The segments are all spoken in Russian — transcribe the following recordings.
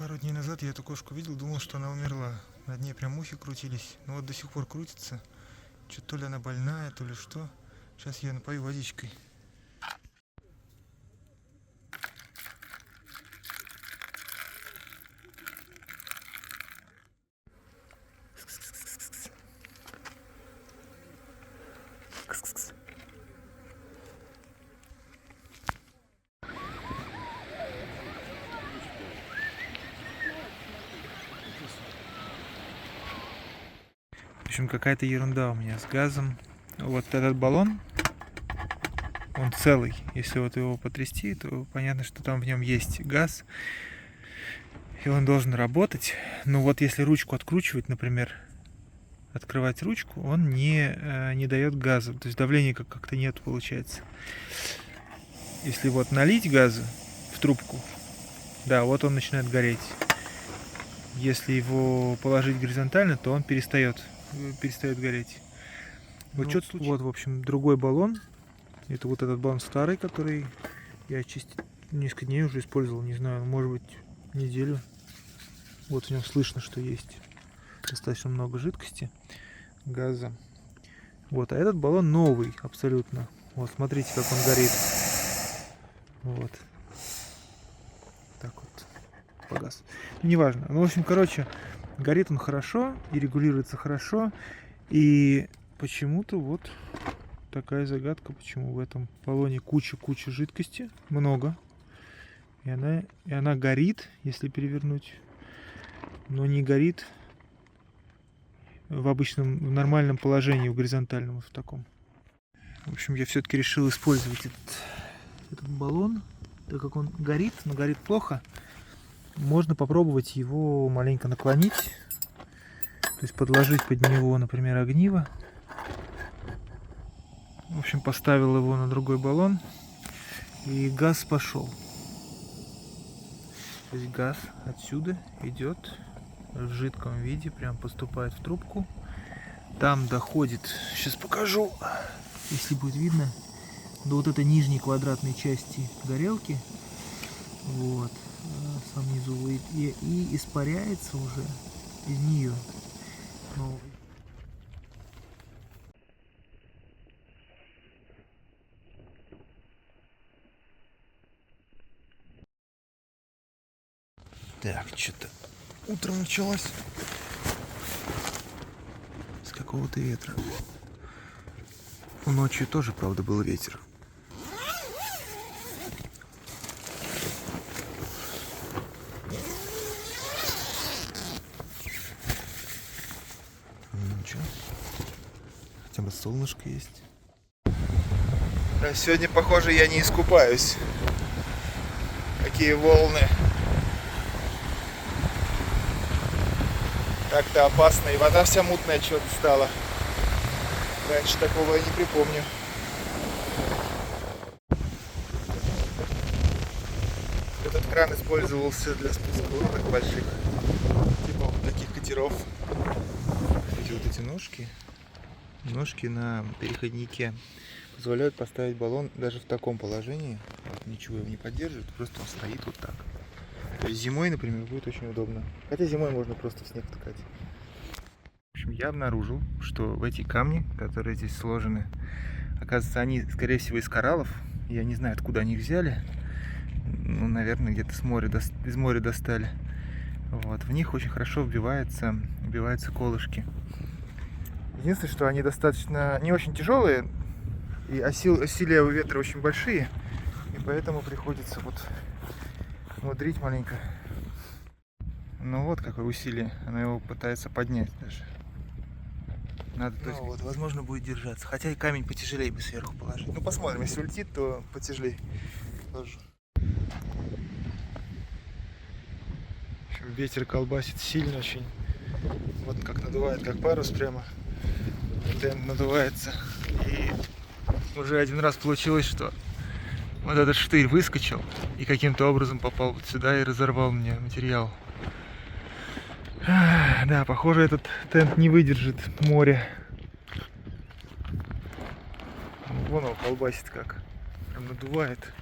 Пару дней назад я эту кошку видел, думал, что она умерла. Над ней прям мухи крутились. Но вот до сих пор крутится. Что то ли она больная, то ли что. Сейчас я ее напою водичкой. В общем, какая-то ерунда у меня с газом. Вот этот баллон, он целый. Если вот его потрясти, то понятно, что там в нем есть газ. И он должен работать. Но вот если ручку откручивать, например, открывать ручку, он не дает газа. То есть давления как-то нет, получается. Если вот налить газа в трубку, да, вот он начинает гореть. Если его положить горизонтально, то он перестает гореть. Вот что-то случилось. Вот, в общем, другой баллон. Это вот этот баллон старый, который я несколько дней уже использовал. Не знаю, может быть, неделю. Вот в нем слышно, что есть достаточно много жидкости, газа. Вот, а этот баллон новый абсолютно. Вот, смотрите, как он горит. Вот. Так вот. Погас. Ну, неважно. Ну, в общем, короче, горит он хорошо и регулируется хорошо. И почему-то вот такая загадка, почему в этом баллоне куча жидкости, много. И она горит, если перевернуть, но не горит в нормальном положении, в горизонтальном, вот в таком. В общем, я все-таки решил использовать этот баллон, так как он горит, но горит плохо. Можно попробовать его маленько наклонить, то есть подложить под него, например, огниво. В общем, поставил его на другой баллон, и газ пошел. То есть газ отсюда идет в жидком виде, прям поступает в трубку. Там доходит, сейчас покажу, если будет видно, до вот этой нижней квадратной части горелки. Вот. Сам внизу и испаряется уже из нее. Ну, так, что-то утром началось с какого-то ветра. Ночью тоже, правда, был ветер. Ничего. Хотя бы солнышко есть. Да, сегодня, похоже, я не искупаюсь. Какие волны. Как-то опасно. И вода вся мутная что-то стала. Раньше такого я не припомню. Этот кран использовался для спуска лодок больших. Типа вот таких катеров. Вот эти ножки на переходнике позволяют поставить баллон даже в таком положении. Вот, ничего его не поддерживает, просто он стоит вот так. То есть зимой, например, будет очень удобно. Хотя зимой можно просто в снег ткать. В общем, я обнаружил, что в эти камни, которые здесь сложены, оказывается, они, скорее всего, из кораллов. Я не знаю, откуда они их взяли. Ну, наверное, где-то из моря достали. Вот. В них очень хорошо вбиваются колышки. Единственное, что они достаточно не очень тяжелые, и осилия у ветра очень большие, и поэтому приходится вот мудрить маленько. Ну вот какое усилие, она его пытается поднять даже. Надо, то есть... вот, возможно, будет держаться, хотя и камень потяжелее бы сверху положить. Ну посмотрим, если улетит, то потяжелее положу. В общем, ветер колбасит сильно очень. Вот он как надувает, как парус прямо. Тент надувается. И уже один раз получилось, что вот этот штырь выскочил и каким-то образом попал вот сюда и разорвал мне материал. Да, похоже, этот тент не выдержит море. Вон он колбасит как. Прям надувает.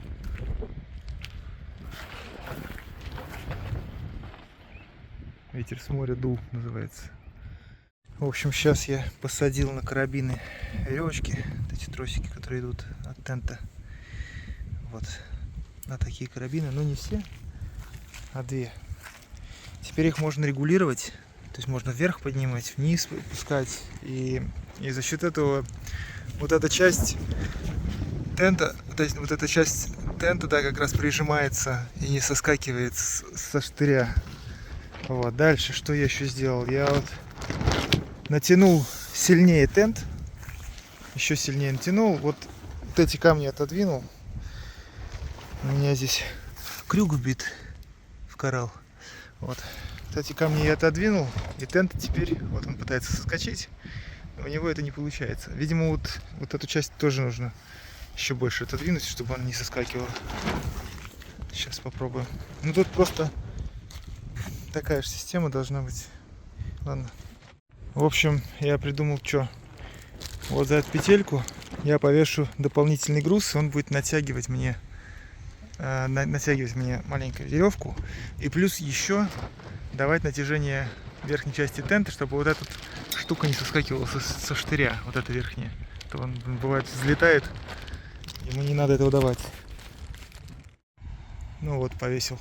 Ветер с моря дул, называется. В общем, сейчас я посадил на карабины веревочки, вот эти тросики, которые идут от тента. Вот, на такие карабины, но не все, а 2. Теперь их можно регулировать, то есть можно вверх поднимать, вниз пускать. И за счет этого вот эта часть тента, то есть вот эта часть тента, да, как раз прижимается и не соскакивает со штыря. Вот, дальше что я еще сделал? Я вот натянул сильнее тент, еще сильнее натянул, вот эти камни отодвинул. У меня здесь крюк вбит в коралл. Вот эти камни я отодвинул, и тент теперь, вот он пытается соскочить, но у него это не получается. Видимо, вот эту часть тоже нужно еще больше отодвинуть, чтобы он не соскакивал. Сейчас попробуем. Ну тут просто такая же система должна быть. Ладно. В общем, я придумал, что вот за эту петельку я повешу дополнительный груз, он будет натягивать мне маленькую веревку, и плюс еще давать натяжение верхней части тента, чтобы вот эта штука не соскакивала со штыря, вот эта верхняя. То он бывает взлетает, ему не надо этого давать. Ну вот, повесил.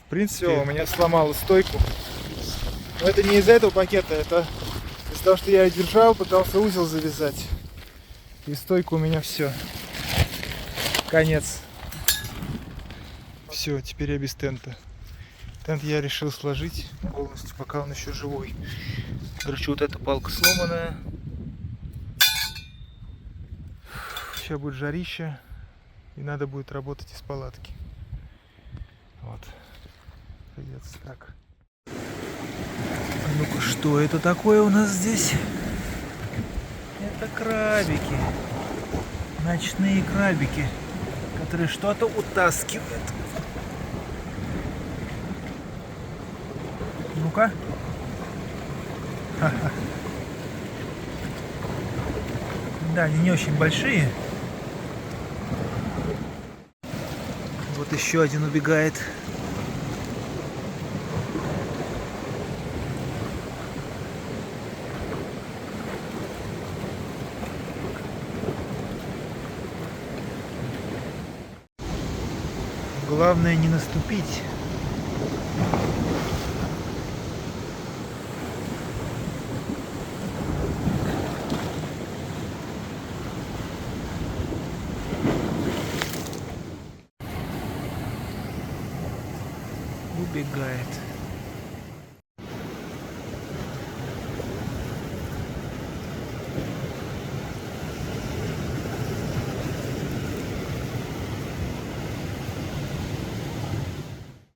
В принципе, все, у меня сломала стойку. Но это не из-за этого пакета, это из-за того, что я ее держал, пытался узел завязать. И стойка у меня все. Конец. Все, теперь я без тента. Тент я решил сложить полностью, пока он еще живой. Короче, вот эта палка сломанная. Сейчас будет жарище, и надо будет работать из палатки. Вот. Придется так. А ну-ка, что это такое у нас здесь? Это крабики. Ночные крабики, которые что-то утаскивают. Ну-ка. Ха-ха. Да, они не очень большие. Вот еще один убегает. Главное не наступить. Убегает.